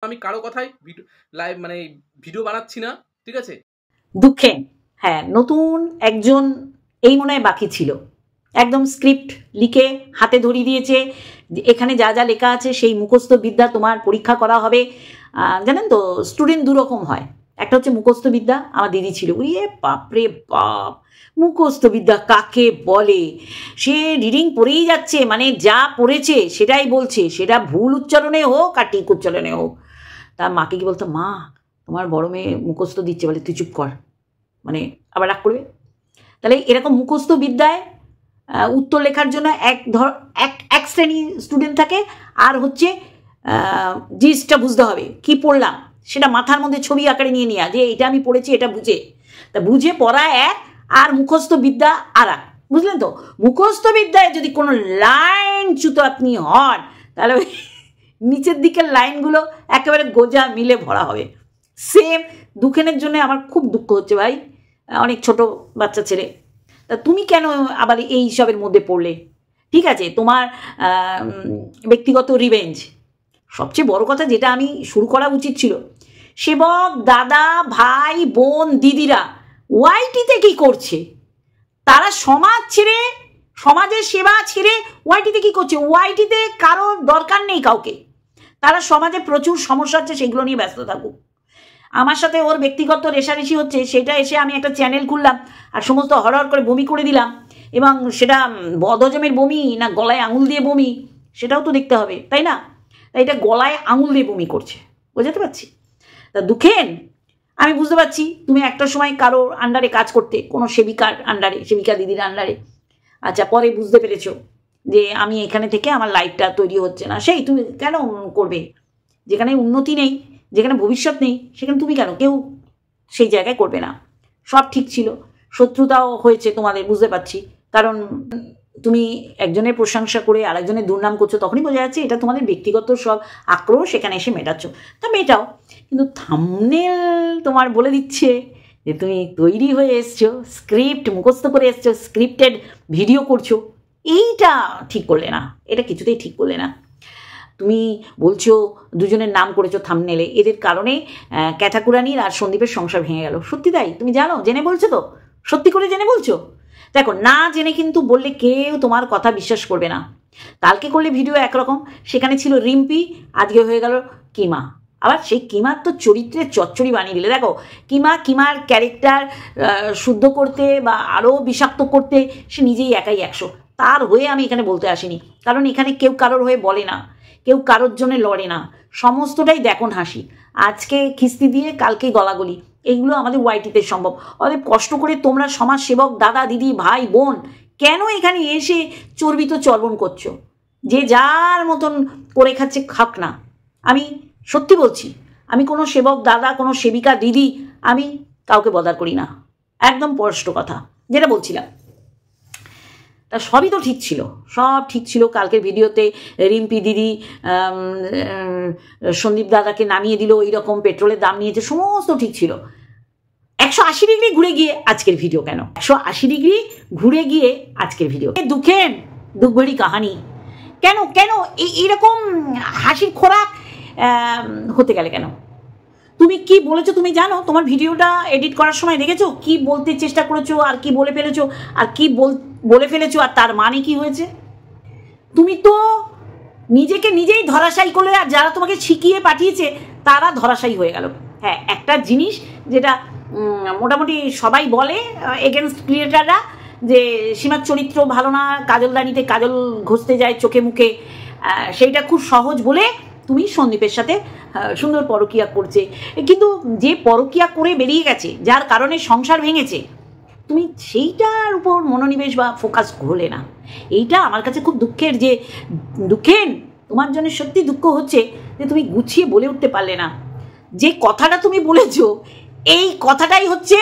আমি কারো কথাই লাইভ মানে ভিডিও বানাচ্ছি না, ঠিক আছে? দুঃখে হ্যাঁ, নতুন একজন এই মনে হয় বাকি ছিল, একদম স্ক্রিপ্ট লিখে হাতে ধরিয়ে দিয়েছে, এখানে যা যা লেখা আছে সেই মুখস্থ বিদ্যা তোমার পরীক্ষা করা হবে। জানেন তো স্টুডেন্ট দুরকম হয়, একটা হচ্ছে মুখস্থ বিদ্যা, আমার দিদি ছিল, ইয়ে বাপরে বাপ, মুখস্থ বিদ্যা কাকে বলে? সে রিডিং পড়েই যাচ্ছে, মানে যা পড়েছে সেটাই বলছে, সেটা ভুল উচ্চারণে হোক আর ঠিক উচ্চারণে হোক। তার মাকে কি বলতো, মা তোমার বড় মেয়ে মুখস্থ দিচ্ছে, বলে তুই চুপ কর, মানে আবার রাগ করবে। তাহলে এরকম মুখস্থ বিদ্যায় উত্তর লেখার জন্য এক শ্রেণী স্টুডেন্ট থাকে, আর হচ্ছে জিনিসটা বুঝতে হবে কি পড়লাম সেটা মাথার মধ্যে ছবি আকারে নিয়ে নেওয়া, যে এটা আমি পড়েছি এটা বুঝে, তা বুঝে পড়া এক, আর মুখস্থ বিদ্যা আর এক, বুঝলেন তো? মুখস্থ বিদ্যায় যদি কোনো লাইন চ্যুত আপনি হন, তাহলে ওই নিচের দিকের লাইনগুলো একেবারে গোজা মিলে ভরা হবে। সেম দুঃখেনের জন্য আমার খুব দুঃখ হচ্ছে ভাই, অনেক ছোট বাচ্চা ছেলে, তা তুমি কেন আবার এই সবের মধ্যে পড়লে? ঠিক আছে, তোমার ব্যক্তিগত রিভেঞ্জ, সবচেয়ে বড় কথা যেটা আমি শুরু করা উচিত ছিল, সেবক দাদা ভাই বোন দিদিরা ওয়াইটিতে কি করছে? তারা সমাজ ছেড়ে, সমাজের সেবা ছেড়ে ওয়াইটিতে কি করছে? ওয়াইটিতে কারোর দরকার নেই কাউকে, তারা সমাজে প্রচুর সমস্যা হচ্ছে সেগুলো নিয়ে ব্যস্ত থাকুক। আমার সাথে ওর ব্যক্তিগত রেশারেশি হচ্ছে, সেটা এসে আমি একটা চ্যানেল খুললাম আর সমস্ত হরহর করে বমি করে দিলাম, এবং সেটা বদহজমের বমি না গলায় আঙুল দিয়ে বমি সেটাও তো দেখতে হবে, তাই না? তাই এটা গলায় আঙুল দিয়ে বমি করছে, বোঝাতে পারছি? তা দুঃখেন আমি বুঝতে পারছি তুমি একটা সময় কারোর আন্ডারে কাজ করতে, কোনো সেবিকার আন্ডারে, সেবিকা দিদির আন্ডারে। আচ্ছা, পরে বুঝতে পেরেছো যে আমি এখানে থেকে আমার লাইফটা তৈরি হচ্ছে না, সেই তুমি কেন করবে? যেখানে উন্নতি নেই, যেখানে ভবিষ্যৎ নেই, সেখানে তুমি কেন, কেউ সেই জায়গায় করবে না। সব ঠিক ছিল, শত্রুতাও হয়েছে তোমাদের, বুঝতে পারছি, কারণ তুমি একজনের প্রশংসা করে আরেকজনের দুর্নাম করছো, তখনই বোঝা যাচ্ছে এটা তোমাদের ব্যক্তিগত সব আক্রোশ এখানে এসে মেটাচ্ছ। তা মেটাও, কিন্তু থাম্বনেল তোমার বলে দিচ্ছে যে তুমি তৈরি হয়ে এসছো, স্ক্রিপ্ট মুখস্থ করে এসছো, স্ক্রিপ্টেড ভিডিও করছো, এইটা ঠিক করলে না, এটা কিছুতেই ঠিক করলে না। তুমি বলছো দুজনের নাম করেছো থাম্বনেলে, এদের কারণে ক্যাথাকুরানির আর সন্দীপের সংসার ভেঙে গেল। সত্যি তাই? তুমি জানো, জেনে বলছো তো? সত্যি করে জেনে বলছো? দেখো, না জেনে কিন্তু বললে কেউ তোমার কথা বিশ্বাস করবে না। কালকে করলে ভিডিও একরকম, সেখানে ছিল রিম্পি, আজকে হয়ে গেল কিমা। আবার সেই কিমার তো চরিত্রের চচ্চড়ি বানিয়ে দিলে। দেখো, কিমার ক্যারেক্টার শুদ্ধ করতে বা আরও বিষাক্ত করতে সে নিজেই একাই 100। তার হয়ে আমি এখানে বলতে আসিনি, কারণ এখানে কেউ কারোর হয়ে বলে না, কেউ কারোর জন্য লড়ে না, সমস্তটাই দেখুন হাসি। আজকে খিস্তি দিয়ে কালকে গলাগলি, এগুলো আমাদের ওয়াইটিতে সম্ভব। অতএব কষ্ট করে তোমরা সমাজসেবক দাদা দিদি ভাই বোন কেন এখানে এসে চর্বিত চর্বণ করছো? যে যার মতন করে খাচ্ছে খাক না। আমি সত্যি বলছি, আমি কোনো সেবক দাদা, কোনো সেবিকা দিদি, আমি কাউকে বদার করি না, একদম স্পষ্ট কথা যেটা বলছিলাম। তা সবই তো ঠিক ছিল, সব ঠিক ছিল। কালকের ভিডিওতে রিম্পি দিদি সন্দীপ দাদাকে নামিয়ে দিল, এইরকম পেট্রোলের দাম নিয়েছে, সমস্ত ঠিক ছিল। 180 ডিগ্রি ঘুরে গিয়ে আজকের ভিডিও কেন? 180 ডিগ্রি ঘুরে গিয়ে আজকের ভিডিও দুঃখের দুঃখভরি কাহানি কেন? কেন এইরকম হাসির খোরাক হতে গেলে কেন? তুমি কি বলেছো তুমি জানো? তোমার ভিডিওটা এডিট করার সময় দেখেছো কি বলতে চেষ্টা করেছো, আর কি বলে ফেলেছো, আর কি বলে ফেলেছো, আর তার মানে কি হয়েছে? তুমি তো নিজেকে নিজেই ধরাশায়ী করলে, আর যারা তোমাকে শিখিয়ে পাঠিয়েছে তারা ধরাশায়ী হয়ে গেল। হ্যাঁ, একটা জিনিস যেটা মোটামুটি সবাই বলে এগেনস্ট ক্রিয়েটাররা, যে সীমার চরিত্র ভালো না, কাজলদানিতে কাজল ঘষতে যায় চোখে মুখে, সেইটা খুব সহজ বলে তুমি সন্দীপের সাথে সুন্দর পরকিয়া করছে। কিন্তু যে পরকিয়া করে বেরিয়ে গেছে, যার কারণে সংসার ভেঙেছে, তুমি সেইটার উপর মনোনিবেশ বা ফোকাস হলে না। এইটা আমার কাছে খুব দুঃখের। যে দুঃখের, তোমার জন্য সত্যি দুঃখ হচ্ছে যে তুমি গুছিয়ে বলে উঠতে পারলে না। যে কথাটা তুমি বলেছো, এই কথাটাই হচ্ছে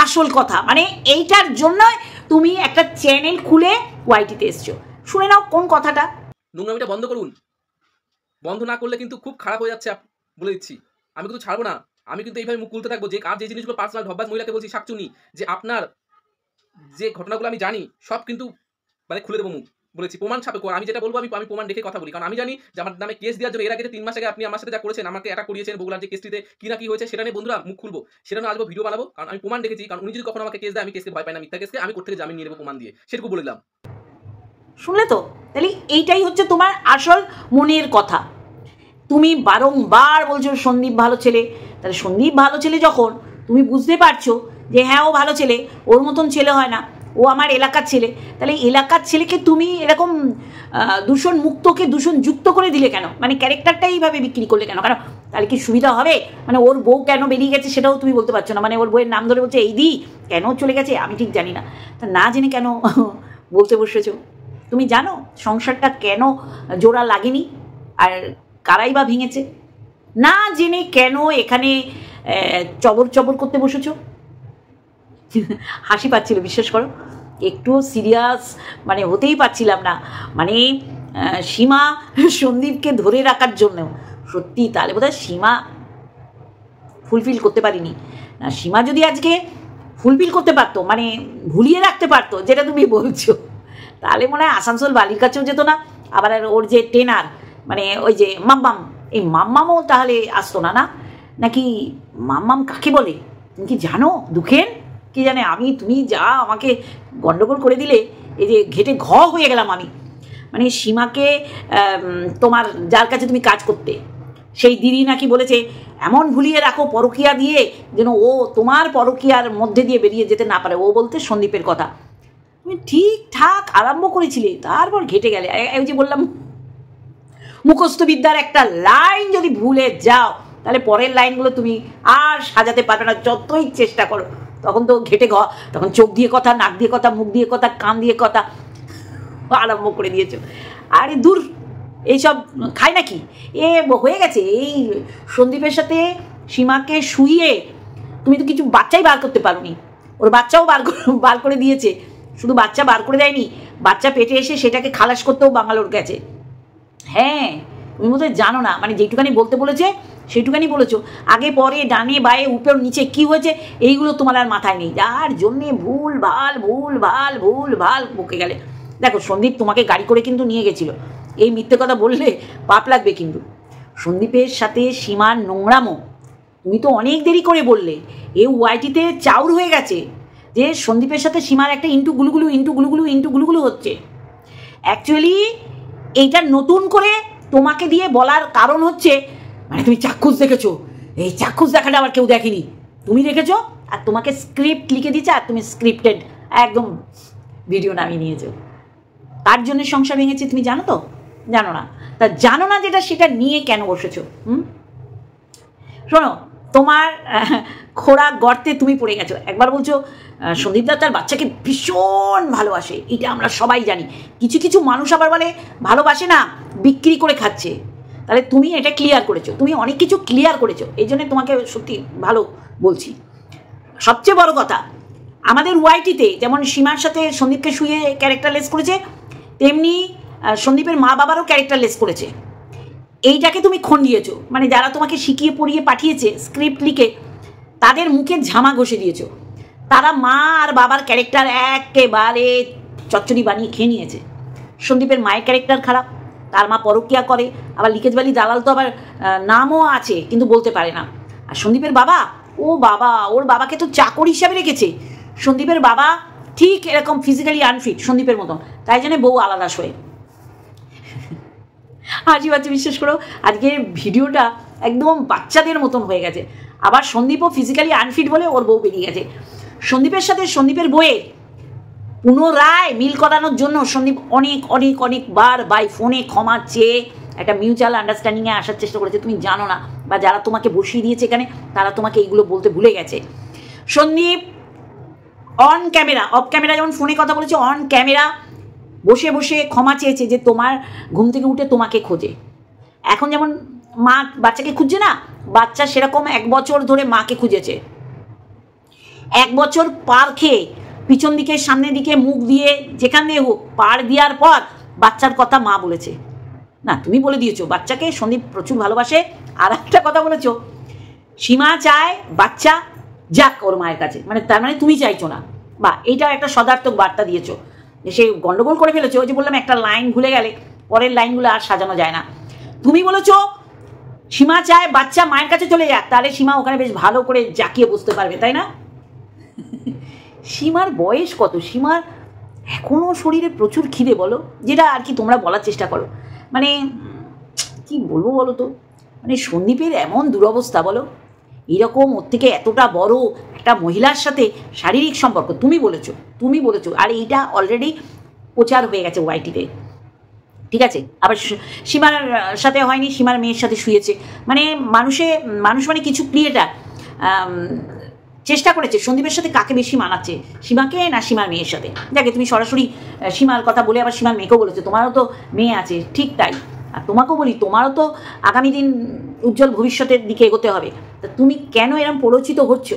আসল কথা, মানে এইটার জন্য তুমি একটা চ্যানেল খুলে ওয়াইটিতে এসছো। শুনে নাও কোন কথাটা। নোংরামিটা বন্ধ করুন, বন্ধ না করলে কিন্তু খুব খারাপ হয়ে যাচ্ছে, বলে দিচ্ছি। আমি কিন্তু ছাড়বো না, আমি কিন্তু এইভাবে মুখ খুলতে থাকবো। যে আর যে জিনিসগুলো পার্সোনাল ধব্বাজ মহিলাকে বলছি শাকচুনি, যে আপনার যে ঘটনাগুলো আমি জানি সব কিন্তু মানে খুলে দেবো মুখ। বলেছি প্রমাণ সাপেক্ষ। আমি যেটা বলবো আমি প্রমাণ দেখে কথা বলি, কারণ আমি জানি যে আমার নামে কেস দেওয়ার জন্য এর আগে 3 মাস আগে আপনি আমার সাথে যা করেছেন, আমাকে অ্যাটাক করিয়েছেন, বগুড়ার যে কেসটিতে কি না কি হয়েছে সেটা নিয়ে বন্ধুরা মুখ খুলবো, সেটা নিয়ে আসবো, ভিডিও বানাবো, কারণ আমি প্রমাণ দেখেছি। কারণ উনি যদি কখনো আমাকে কেস দেয়, আমি কেসকে ভয় পাই না, মিথ্যা কেসকে আমি কোর্ট থেকে জামিন নিয়ে নেবো প্রমাণ দিয়ে, সেটুকু বলে দিলাম। শুনলে তো? তাহলে এইটাই হচ্ছে তোমার আসল মনের কথা। তুমি বারংবার বলছো সন্দীপ ভালো ছেলে, তাহলে সন্দীপ ভালো ছেলে যখন তুমি বুঝতে পারছো যে হ্যাঁ ও ভালো ছেলে, ওর মতন ছেলে হয় না, ও আমার এলাকার ছেলে, তাহলে এলাকার ছেলেকে তুমি এরকম দূষণ মুক্তকে দূষণ যুক্ত করে দিলে কেন? মানে ক্যারেক্টারটা এইভাবে বিক্রি করলে কেন? কারণ তাহলে কি সুবিধা হবে? মানে ওর বউ কেন বেরিয়ে গেছে সেটাও তুমি বলতে পারছো না, মানে ওর বউয়ের নাম ধরে বলছে এই দি কেন চলে গেছে, আমি ঠিক জানি না। তা না জেনে কেন বলতে বসেছো? তুমি জানো সংসারটা কেন জোড়া লাগেনি আর কারাই বা ভেঙেছে? না জেনে কেন এখানে চবর চবর করতে বসেছো? হাসি পাচ্ছিল, বিশ্বাস করো, একটুও সিরিয়াস মানে হতেই পারছিলাম না। মানে সীমা সন্দীপকে ধরে রাখার জন্য সত্যি, তাহলে বোধহয় সীমা ফুলফিল করতে পারিনি। না, সীমা যদি আজকে ফুলফিল করতে পারতো, মানে ভুলিয়ে রাখতে পারতো যেটা তুমি বলছো, তাহলে মনে হয় আসানসোল বালির কাছেও যেত না। আবার আর ওর যে টেনার মানে ওই যে মাম্মাম, এই মাম্মামও তাহলে আসতো না। না নাকি মাম্মাম কাকে বলে তুমি কি জানো? দুঃখেন কি জানে, আমি তুমি যা আমাকে গন্ডগোল করে দিলে, এই যে ঘেটে ঘ হয়ে গেলাম আমি। মানে সীমাকে তোমার যার কাছে তুমি কাজ করতে, সেই দিদি নাকি বলেছে এমন ভুলিয়ে রাখো পরকীয়া দিয়ে যেন ও তোমার পরকীয়ার মধ্যে দিয়ে বেরিয়ে যেতে না পারে। ও বলতে সন্দীপের কথা। তুমি ঠিকঠাক আরম্ভ করেছিলে, তারপর ঘেটে গেলে। এই যে বললাম মুখস্থ বিদ্যার একটা লাইন যদি ভুলে যাও, তাহলে পরের লাইনগুলো তুমি আর সাজাতে পারবে না, যতই চেষ্টা করো। তখন তো ঘেটে তখন চোখ দিয়ে কথা, নাক দিয়ে কথা, মুখ দিয়ে কথা, কান দিয়ে কথা আরম্ভ করে দিয়েছো। আরে দূর, এইসব খায় নাকি? এ হয়ে গেছে। এই সন্দীপের সাথে সীমাকে শুইয়ে তুমি তো কিছু বাচ্চাই বার করতে পারোনি, ওর বাচ্চাও বার করে দিয়েছে। শুধু বাচ্চা বার করে দেয়নি, বাচ্চা পেটে এসে সেটাকে খালাস করতেও বাঙালোর গেছে। হ্যাঁ, তুমি বোধহয় জানো না, মানে যেটুকানি বলতে বলেছে সেইটুকানি বলেছো, আগে পরে ডানে বায়ে উপর নিচে কি হয়েছে এইগুলো তোমার আর মাথায় নেই, যার জন্যে ভুল ভাল বকে গেলে। দেখো সন্দীপ তোমাকে গাড়ি করে কিন্তু নিয়ে গেছিলো, এই মিথ্যে কথা বললে পাপ লাগবে কিন্তু। সন্দীপের সাথে সীমার নোংরামো তুমি তো অনেক দেরি করে বললে, এ ওয়াইটিতে চাউর হয়ে গেছে যে সন্দীপের সাথে সীমার একটা ইন্টু গুলুগুলু হচ্ছে। অ্যাকচুয়ালি এইটা নতুন করে তোমাকে দিয়ে বলার কারণ হচ্ছে, মানে তুমি চাক্ষুষ দেখেছো, এই চাক্ষুষ দেখাটা আবার কেউ দেখেনি, তুমি দেখেছো, আর তোমাকে স্ক্রিপ্ট লিখে দিচ্ছে, আর তুমি স্ক্রিপ্টেড একদম ভিডিও নামিয়ে নিয়েছো। তার জন্য সংসার ভেঙেছে, তুমি জানো তো? জানো না? তা জানো না যেটা, সেটা নিয়ে কেন বসেছো? শোনো, তোমার খোড়া গর্তে তুমি পড়ে গেছো। একবার বলছো সন্দীপদা তার বাচ্চাকে ভীষণ ভালোবাসে, এটা আমরা সবাই জানি। কিছু কিছু মানুষ আবার বলে ভালোবাসে না, বিক্রি করে খাচ্ছে। তাহলে তুমি এটা ক্লিয়ার করেছো, তুমি অনেক কিছু ক্লিয়ার করেছো, এই জন্য তোমাকে সত্যি ভালো বলছি। সবচেয়ে বড় কথা, আমাদের ওয়াইটিতে যেমন সীমার সাথে সন্দীপকে শুয়ে ক্যারেক্টারলেস করেছে, তেমনি সন্দীপের মা বাবারও ক্যারেক্টারলেস করেছে। এইটাকে তুমি খন্ডিয়েছো, মানে যারা তোমাকে শিখিয়ে পড়িয়ে পাঠিয়েছে স্ক্রিপ্ট লিখে, তাদের মুখে ঝামা ঘষে দিয়েছো। তারা মা আর বাবার ক্যারেক্টার একেবারে চচ্চড়ি বানিয়ে খেয়ে নিয়েছে। সন্দীপের মায়ের ক্যারেক্টার খারাপ, তার মা পরকীয়া করে, আবার লিকেজ বালি দালাল তো আবার নামও আছে কিন্তু বলতে পারে না। আর সন্দীপের বাবা, ও বাবা, ওর বাবাকে তো চাকর হিসাবে রেখেছে। সন্দীপের বাবা ঠিক এরকম ফিজিক্যালি আনফিট সন্দীপের মতন, তাই জন্য বউ আলাদা শোয়ে। হাসি পাচ্ছে, বিশ্বাস করো, আজকের ভিডিওটা একদম বাচ্চাদের মতন হয়ে গেছে। আবার সন্দীপও ফিজিক্যালি আনফিট বলে ওর বউ বেরিয়ে গেছে। সন্দীপের সাথে সন্দীপের বউয়ের পুনরায় মিল করানোর জন্য সন্দীপ অনেকবার বাই ফোনে ক্ষমা চেয়ে একটা মিউচুয়াল আন্ডারস্ট্যান্ডিংয়ে আসার চেষ্টা করেছে। তুমি জানো না, বা যারা তোমাকে বসিয়ে দিয়েছে এখানে তারা তোমাকে এইগুলো বলতে ভুলে গেছে। Sandeep on camera, off camera যেমন ফোনে কথা বলেছে, অন ক্যামেরা বসে বসে ক্ষমা চেয়েছে যে তোমার ঘুম থেকে উঠে তোমাকে খোঁজে। এখন যেমন মা বাচ্চাকে খুঁজছে না, বাচ্চা সেরকম 1 বছর ধরে মাকে খুঁজেছে। 1 বছর পার খেয়ে পিছন দিকে সামনের দিকে মুখ দিয়ে যেখান দিয়ে হোক পার দেওয়ার পর বাচ্চার কথা মা বলেছে। না, তুমি বলে দিয়েছো বাচ্চাকে সন্দীপ প্রচুর ভালোবাসে। আর একটা কথা বলেছো, সীমা চায় বাচ্চা যাক ওর মায়ের কাছে, মানে তার মানে তুমি চাইছো না, বা এইটাও একটা সদার্থক বার্তা দিয়েছো। সে গন্ডগোল করে ফেলেছে। ওই যে বললাম একটা লাইন ভুলে গেলে পরের লাইনগুলো আর সাজানো যায় না। তুমি বলেছো সীমা চায় বাচ্চা মায়ের কাছে চলে যাক, তাহলে সীমা ওখানে বেশ ভালো করে জাকিয়ে বসতে পারবে, তাই না? সীমার বয়স কত? সীমার এখনও শরীরে প্রচুর খিদে, বলো, যেটা আর কি তোমরা বলার চেষ্টা করো। মানে কি বলবো বলো তো, মানে সন্দীপের এমন দুরবস্থা, বলো, এরকম ওর থেকে এতটা বড় একটা মহিলার সাথে শারীরিক সম্পর্ক, তুমি বলেছো, আর এইটা অলরেডি প্রচার হয়ে গেছে ওয়াইটিতে, ঠিক আছে? আবার সীমার সাথে হয়নি, সীমার মেয়ের সাথে শুয়েছে। মানে মানুষ মানে কিছু ক্রিয়েটার চেষ্টা করেছে সন্দীপের সাথে কাকে বেশি মানাচ্ছে, সীমাকে না সীমার মেয়ের সাথে। যাকে তুমি সরাসরি সীমার কথা বলে আবার সীমার মেয়েকেও বলেছো, তোমারও তো মেয়ে আছে, ঠিক তাই। আর তোমাকেও বলি, তোমারও তো আগামী দিন উজ্জ্বল ভবিষ্যতের দিকে এগোতে হবে। তা তুমি কেন এরম প্ররোচিত হচ্ছ?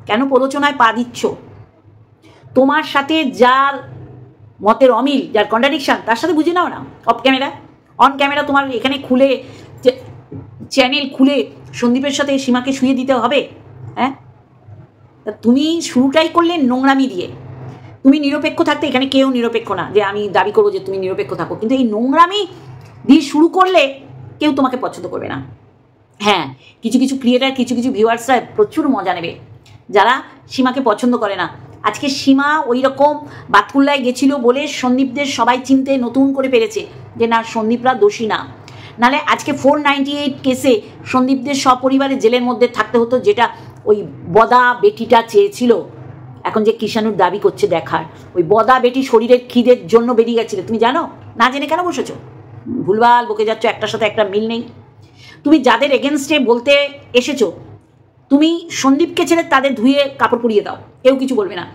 কেন প্ররোচনায় পা দিচ্ছ? তোমার সাথে যার মতের অমিল, যার কন্ট্রাডিকশন, তার সাথে বুঝে নাও না। অফ ক্যামেরা, অন ক্যামেরা তোমার এখানে খুলে চ্যানেল খুলে সন্দীপের সাথে সীমাকে শুয়ে দিতে হবে? হ্যাঁ, তা তুমি শুরুটাই করলে নোংরামি দিয়ে। তুমি নিরপেক্ষ থাকতে, এখানে কেউ নিরপেক্ষ না যে আমি দাবি করবো যে তুমি নিরপেক্ষ থাকো, কিন্তু এই নোংরামি দিয়ে শুরু করলে কেউ তোমাকে পছন্দ করবে না। হ্যাঁ, কিছু কিছু ক্রিয়েটার, কিছু কিছু ভিউয়ার্সরা প্রচুর মজা নেবে যারা সীমাকে পছন্দ করে না। আজকে সীমা ওই রকম বাতকুল্লায় গেছিল বলে সন্দীপদের সবাই চিনতে নতুন করে পেরেছে যে না, সন্দীপরা দোষী না। নাহলে আজকে 498 কেসে সন্দীপদের সপরিবারে জেলের মধ্যে থাকতে হতো, যেটা ওই বদা বেটিটা চেয়েছিল। এখন যে কিষাণুর দাবি করছে দেখার, ওই বদা বেটি শরীরের খিদের জন্য বেরিয়ে গেছিল। তুমি জানো না, জেনে কেন বসেছো? ভুলভাল বকে যাচ্ছ, একটার সাথে একটা মিল নেই। তুমি যাদের এগেনস্টে বলতে এসেছো, তুমি সন্দীপকে ছেড়ে তাদের ধুয়ে কাপড় পরিয়ে দাও, কেউ কিছু বলবে না।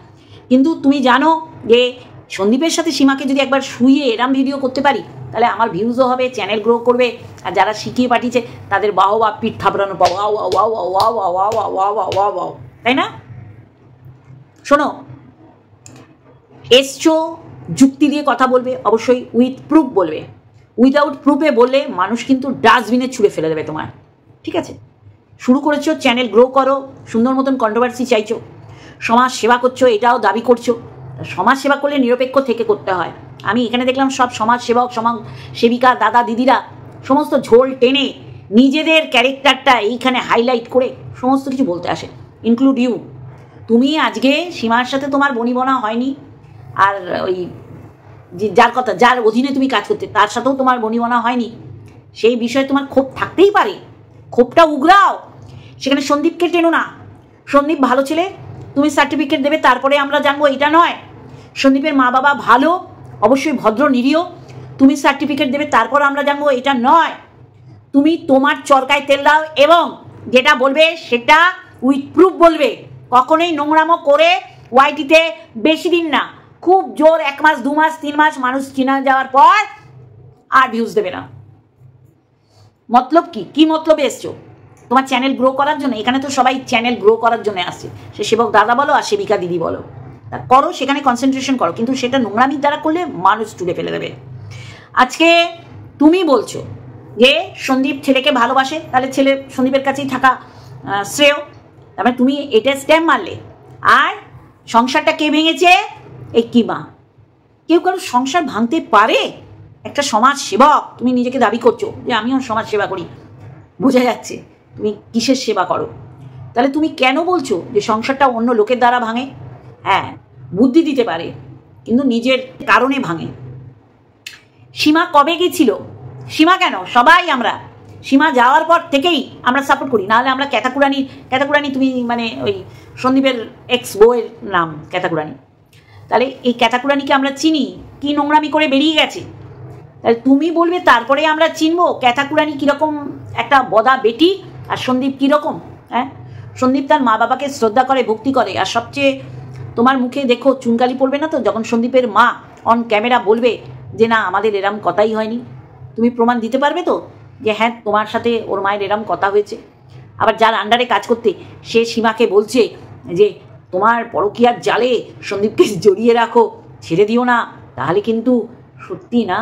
কিন্তু তুমি জানো যে সন্দীপের সাথে সীমাকে যদি একবার শুয়ে এরম ভিডিও করতে পারি, তাহলে আমার ভিউজও হবে, চ্যানেল গ্রো করবে, আর যারা শিখিয়ে পাঠিয়েছে তাদের বাহবা পিঠ থাপড়ানো পাবো, wow wow wow wow wow wow wow wow, তাই না? শোনো, এসছো যুক্তি দিয়ে কথা বলবে, অবশ্যই উইথ প্রুফ বলবে। উইদাউট প্রুফে বললে মানুষ কিন্তু ডাস্টবিনে ছুঁড়ে ফেলে দেবে তোমার, ঠিক আছে? শুরু করেছো, চ্যানেল গ্রো করো, সুন্দর মতন কন্ট্রোভার্সি চাইছো, সমাজ সেবা করছো, এটাও দাবি করছো। সমাজ সেবা করলে নিরপেক্ষ থেকে করতে হয়। আমি এখানে দেখলাম সব সমাজ সেবক, সমাজ সেবিকা, দাদা দিদিরা সমস্ত ঝোল টেনে নিজেদের ক্যারেক্টারটা এইখানে হাইলাইট করে সমস্ত কিছু বলতে আসে, ইনক্লুড ইউ। তুমি আজকে সীমার সাথে তোমার বনিবনা হয়নি, আর ওই যার অধীনে তুমি কাজ করতে তার সাথেও তোমার বনিবনা হয়নি, সেই বিষয়ে তোমার ক্ষোভ থাকতেই পারে। ক্ষোভটা উগরাও, সেখানে সন্দীপকে টেনো না। সন্দীপ ভালো ছেলে, তুমি সার্টিফিকেট দেবে তারপরে আমরা জানবো, এটা নয়। সন্দীপের মা বাবা ভালো, অবশ্যই ভদ্র নিরীহ, তুমি সার্টিফিকেট দেবে তারপর আমরা জানবো, এটা নয়। তুমি তোমার চরকায় তেল দাও এবং যেটা বলবে সেটা উইথ প্রুফ বলবে। কখনোই নোংরামো করে ওয়াইটিতে বেশি দিন না, খুব জোর 1 মাস 2 মাস 3 মাস মানুষ চিনা যাওয়ার পর আর ভিউজ দেবে না। মতলব কি মতলবে এসছো? তোমার চ্যানেল গ্রো করার জন্য? এখানে তো সবাই চ্যানেল গ্রো করার জন্য আসছে, সে সেবক দাদা বলো আর সেবিকা দিদি বলো, তা করো, সেখানে কনসেন্ট্রেশন করো, কিন্তু সেটা নোংরামির দ্বারা করলে মানুষ তুলে ফেলে দেবে। আজকে তুমি বলছো যে সন্দীপ ছেলেকে ভালোবাসে, তাহলে ছেলে সন্দীপের কাছেই থাকা শ্রেয়, তারপরে তুমি এটা স্ট্যাম্প মারলে। আর সংসারটা কে ভেঙেছে? এই কি মা? কেউ কারো সংসার ভাঙতে পারে? একটা সমাজ সেবক তুমি নিজেকে দাবি করছো যে আমিও সমাজ সেবা করি, বোঝা যাচ্ছে তুমি কিসের সেবা করো। তাহলে তুমি কেন বলছো যে সংসারটা অন্য লোকের দ্বারা ভাঙে? হ্যাঁ, বুদ্ধি দিতে পারে, কিন্তু নিজের কারণে ভাঙে। সীমা কবে গেছিল? সীমা কেন, সবাই আমরা সীমা যাওয়ার পর থেকেই আমরা সাপোর্ট করি, নাহলে আমরা ক্যাতাকুরানি তুমি মানে ওই সন্দীপের এক্স বউয়ের নাম ক্যাতাকুরানি, তাহলে এই ক্যাতাকুরানিকে আমরা চিনি, কি নোংরামি করে বেরিয়ে গেছে। তাহলে তুমি বলবে তারপরে আমরা চিনবো ক্যাতাকুরানি কীরকম একটা বদা বেটি আর সন্দীপ কীরকম। হ্যাঁ, সন্দীপ তার মা বাবাকে শ্রদ্ধা করে, ভক্তি করে, আর সবচেয়ে তোমার মুখে দেখো চুনকালি পড়বে না তো যখন সন্দীপের মা অন ক্যামেরা বলবে যে না আমাদের এরম কথাই হয়নি? তুমি প্রমাণ দিতে পারবে তো যে হ্যাঁ তোমার সাথে ওর মায়ের এরম কথা হয়েছে? আবার যার আন্ডারে কাজ করতে সে সীমাকে বলছে যে তোমার পরকীয়ার জালে সন্দীপকে জড়িয়ে রাখো, ছেড়ে দিও না, তাহলে কিন্তু সত্যি না।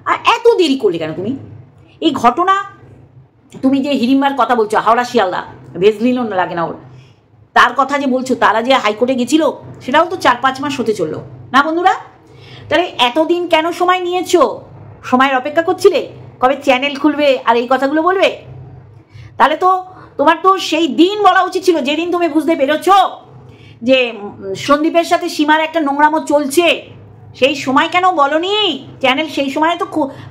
আর এত দেরি করলে কেন তুমি? এই ঘটনা, তুমি যে হিড়িম্বার কথা বলছো, হাওড়া শিয়ালদা ভেজলিনও লাগে না ওর, তার কথা যে বলছো, তারা যে হাইকোর্টে গেছিল সেটাও তো 4-5 মাস হতে চললো না বন্ধুরা? তাহলে এতদিন কেন সময় নিয়েছো? সময়ের অপেক্ষা করছিলে কবে চ্যানেল খুলবে আর এই কথাগুলো বলবে? তাহলে তো তোমার তো সেই দিন বলা উচিত ছিল, যেদিন তুমি বুঝতে পেরেছ যে সন্দীপের সাথে সীমার একটা নোংরামো চলছে। সেই সময় কেন বলনি? চ্যানেল সেই সময় তো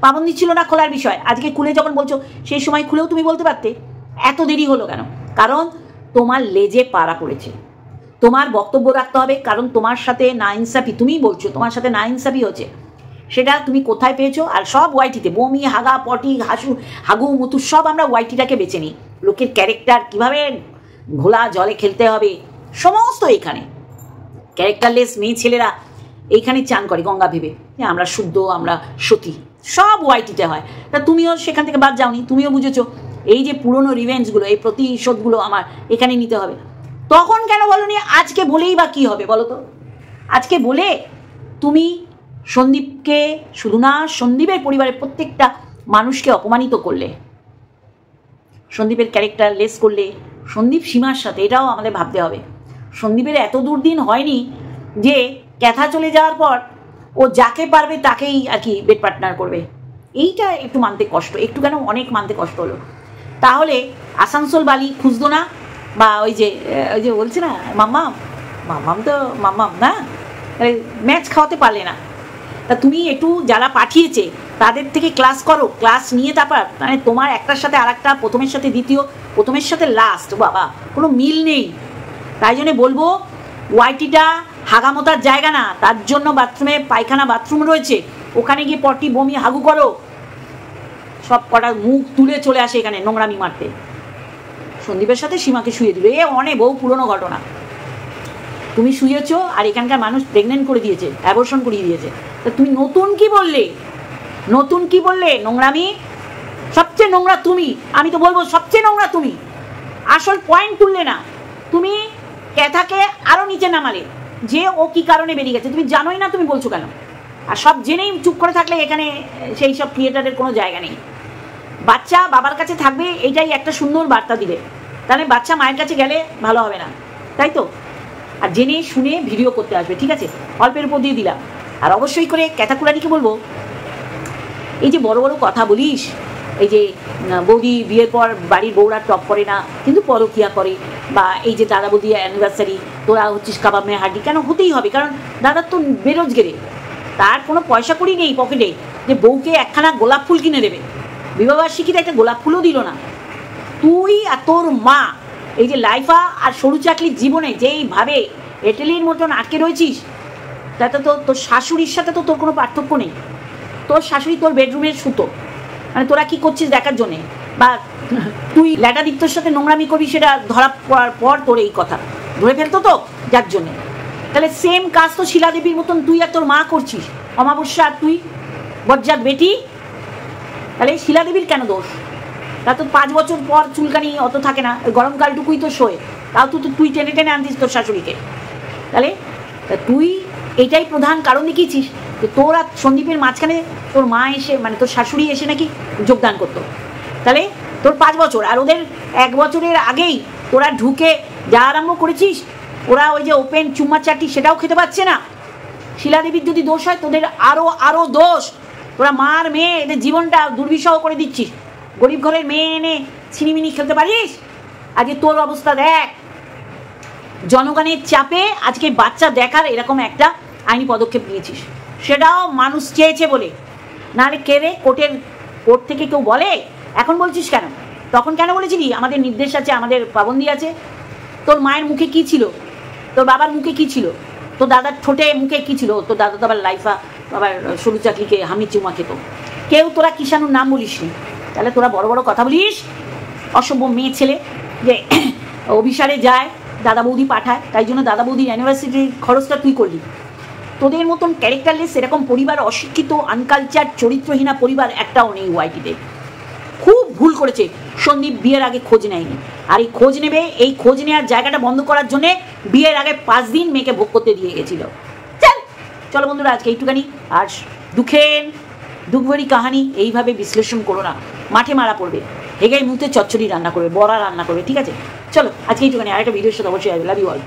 পাবন্দি ছিল না খোলার বিষয়। আজকে খুলে যখন বলছো, সেই সময় খুলেও তুমি বলতে পারতে। এত দেরি হলো কেন? কারণ তোমার লেজে পাড়া পড়েছে। তোমার বক্তব্য রাখতে হবে, কারণ তোমার সাথে নাইনসাফি, তুমিই বলছো তোমার সাথে নাইনসাফি হচ্ছে। সেটা তুমি কোথায় পেয়েছো? আর সব ওয়াইটিতে বমি, হাগা, পটি, হাগু, মুতু সব আমরা ওয়াইটিটাকে বেছে নিই। লোকের ক্যারেক্টার কীভাবে ঘোলা জলে খেলতে হবে সমস্ত এখানে। ক্যারেক্টারলেস মেয়ে ছেলেরা এইখানে চান করে গঙ্গা ভেবে যে আমরা শুদ্ধ, আমরা সতী, সব ওয়াইটিতে হয়। তা তুমিও সেখান থেকে বাদ যাওনি, তুমিও বুঝেছো এই যে পুরনো রিভেঞ্জগুলো, এই প্রতিশোধগুলো আমার এখানে নিতে হবে। তখন কেন বলনি? আজকে বলেই বা কী হবে বলো তো? আজকে বলে তুমি সন্দীপকে শুধু না, সন্দীপের পরিবারের প্রত্যেকটা মানুষকে অপমানিত করলে, সন্দীপের ক্যারেক্টার লেস করলে, সন্দীপ সীমার সাথে। এটাও আমাদের ভাবতে হবে। সন্দীপের এত দুর্দিন হয়নি যে ক্যাথা চলে যাওয়ার পর ও যাকে পারবে তাকেই আর কি বেড পার্টনার করবে। এইটা একটু মানতে কষ্ট, একটু কেন অনেক মানতে কষ্ট হলো। তাহলে আসানসোল বালি খুঁজতো না? বা ওই যে বলছে না মাম্মাম তো মাম্মাম না, ম্যাচ খাওয়াতে পারলে না। তা তুমি একটু যারা পাঠিয়েছে তাদের থেকে ক্লাস করো, ক্লাস নিয়ে তারপর মানে তোমার একটার সাথে আর একটা, প্রথমের সাথে দ্বিতীয়, প্রথমের সাথে লাস্ট, বাবা কোনো মিল নেই। তাই জন্যে বলবো ওয়াইটিটা হাগামতার জায়গা না, তার জন্য বাথরুমে পায়খানা বাথরুম রয়েছে, ওখানে গিয়ে পটি, বমি, হাগু করো। সব কটা মুখ তুলে চলে আসে এখানে নোংরামি মারতে। সন্দীপের সাথে সীমাকে শুয়ে দিল, এ অনেক বহু পুরনো ঘটনা। তুমি শুয়েছ আর এখানকার মানুষ প্রেগনেন্ট করে দিয়েছে, অ্যাবর্শন করিয়ে দিয়েছে। তা তুমি নতুন কি বললে? নতুন কি বললে? নোংরামি সবচেয়ে নোংরা তুমি, আমি তো বলবো সবচেয়ে নোংরা তুমি। আসল পয়েন্ট তুললে না, তুমি ক্যাথাকে আরও নিচে নামালে যে ও কি কারণে বেরিয়ে গেছে। তুমি জানোই না, তুমি বলছো কেন? আর সব জেনেই চুপ করে থাকলে এখানে সেই সব ক্রিয়েটারের কোনো জায়গা নেই। বাচ্চা বাবার কাছে থাকবে, এটাই একটা সুন্দর বার্তা দিলে। তাহলে বাচ্চা মায়ের কাছে গেলে ভালো হবে না, তাই তো? আর জেনে শুনে ভিডিও করতে আসবে, ঠিক আছে? অল্পের উপর দিয়ে দিলাম। আর অবশ্যই করে ক্যাথাকুলারিকে বলবো, এই যে বড় বড় কথা বলিস, এই যে বৌদি বিয়ের পর বাড়ির বউরা টপ করে না কিন্তু পরকিয়া করে, বা এই যে দাদা বৌদি অ্যানিভার্সারি তোরা হচ্ছিস কাবাব মেয়ে হাড্ডি, কেন হতেই হবে? কারণ দাদার তো বেরোজগারে, তার কোনো পয়সা করি নেই পকেটে যে বউকে একখানা গোলাপ ফুল কিনে দেবে। বিবাহবার্ষিকীতে একটা গোলাপ ফুলও দিল না। তুই আর তোর মা এই যে লাইফা আর সরু চাকরির জীবনে যেইভাবে এটেলির মতন আটকে রয়েছিস, তাতে তো তোর শাশুড়ির সাথে তো তোর কোনো পার্থক্য নেই। তোর শাশুড়ি তোর বেডরুমের সুতো, মানে তোরা কি করছিস দেখার জন্যে। বা তুই ল্যাটাদীপ্তর সাথে নোংরামি করবি, সেটা ধরা পড়ার পর তোর এই কথা ধরে ফেলতো তো, যার জন্যে। তাহলে সেম কাজ তো শিলাদেবীর মতন তুই আর তোর মা করছিস। অমাবস্যা আর তুই বজ্জাত বেটি। তাহলে শিলাদেবীর কেন দোষ? তা তো 5 বছর পর চুলকানি অত থাকে না, গরমকালটুকুই তো শোয়, তাও তো তুই টেনে টেনে আনতিস তোর শাশুড়িকে। তাহলে তুই এইটাই প্রধান কারণ দেখিয়েছিস যে তোর আর সন্দীপের মাঝখানে তোর মা এসে, মানে তোর শাশুড়ি এসে নাকি যোগদান করতো। তাহলে তোর 5 বছর, আর ওদের 1 বছরের আগেই তোরা ঢুকে যা আরম্ভ করেছিস, ওরা ওই যে ওপেন চুম্মা চাটি সেটাও খেতে পাচ্ছে না। শিলাদেবীর যদি দোষ হয়, তোদের আরও দোষ। তোরা মার মেয়ে, এদের জীবনটা দুর্বিষহ করে দিচ্ছিস। গরিব ঘরের মেয়ে এনে ছিনিমিনি খেলতে পারিস? আজকে তোর অবস্থা দেখ। জনগণের চাপে আজকে বাচ্চা দেখার এরকম একটা আইনি পদক্ষেপ নিয়েছিস, সেটাও মানুষ চেয়েছে বলে। নাহলে কে রে? কোর্ট থেকে কেউ বলে? এখন বলছিস কেন? তখন কেন বলেছিলি? আমাদের নির্দেশ আছে, আমাদের পাবন্দি আছে। তোর মায়ের মুখে কি ছিল? তোর বাবার মুখে কি ছিল? তোর দাদার ঠোঁটে মুখে কি ছিল? তোর দাদা তো আবার লাইফা, আবার সরু চাকরিকে হামি চুমা খেত। কেউ তোরা কিষাণুর নাম বলিস নি। তাহলে তোরা বড় বড় কথা বলিস, অসভ্য মেয়ে ছেলে যে অভিসারে যায়, দাদা বৌদি পাঠায়, তাই জন্য দাদা বৌদির অ্যানিভার্সারির খরচটা তুই করলি। তোদের মতন ক্যারেক্টারলেস এরকম পরিবার, অশিক্ষিত, আনকালচার, চরিত্রহীনা পরিবার একটাও নেই ওয়াইটিতে। খুব ভুল করেছে সন্দীপ, বিয়ের আগে খোঁজ নেয়নি। আর এই খোঁজ নেবে, এই খোঁজ নেওয়ার জায়গাটা বন্ধ করার জন্যে বিয়ের আগে 5 দিন মেয়েকে ভোগ করতে দিয়ে গেছিল। চলো বন্ধুরা, আজকে এইটুখানি। আর দুঃখভরি কাহানি এইভাবে বিশ্লেষণ করো না, মাঠে মারা পড়বে। হেগে মুহূর্তে চচ্চড়ি রান্না করবে, বড়া রান্না করবে, ঠিক আছে? চলো আজকে এইটুখানি। আরেকটা ভিডিওর সাথে অবশ্যই আসবে। Love you all.